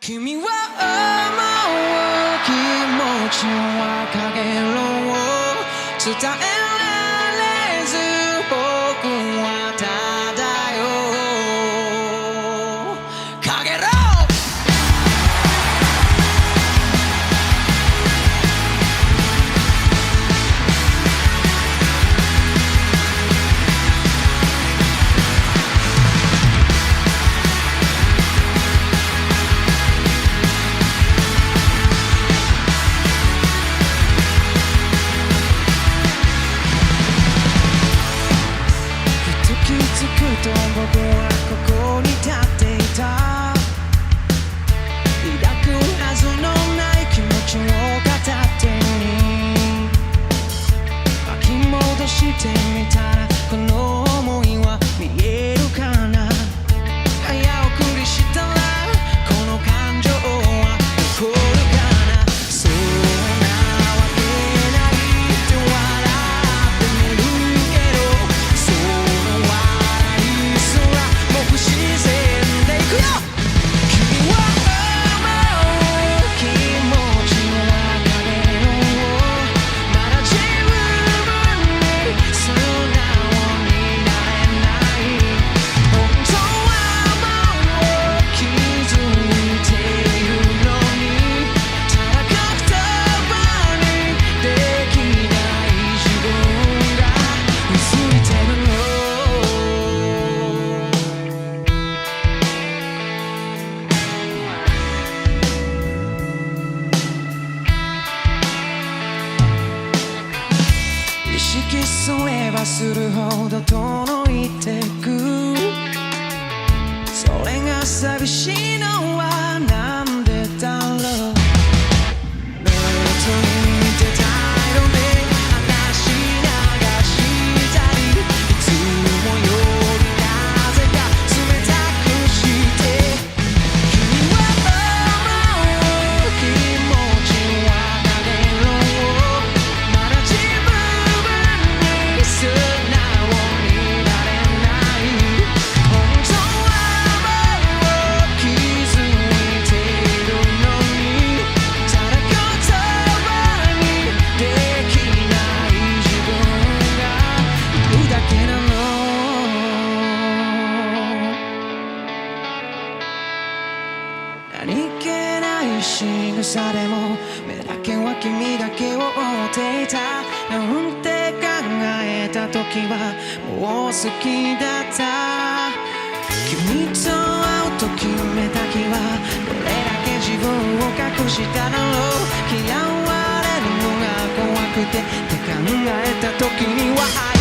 君は思う気持ちはかげろう伝えられず僕はただよかげろ僕はここに立っていた抱くはずのない気持ちを語ってに巻き戻してみたらこの想いは見えるかな早送りしたらこの感情は残るかなそんなわけないって笑ってみるけどその笑不自然でいくよ君は思う気持ちはかげろうまだ自分に素直になれない本当はもう気づいているのにただ言葉にできない自分がうついてるの意識すればするほど遠のいてくそれが寂しいのはなんでだろう目をついてた色で話流したりいつもよりなぜか冷たくして君は思う気持ちはかげろうまだ自分素直になれない本当はもう気づいているのにただ言葉にできない自分がいるだけなの何気ない仕草でも目だけは君だけを追っていたなんて考えた時はもう好きだった君と会うと決めた日はどれだけ自分を隠しただろう嫌われるのが怖くてって考えた時には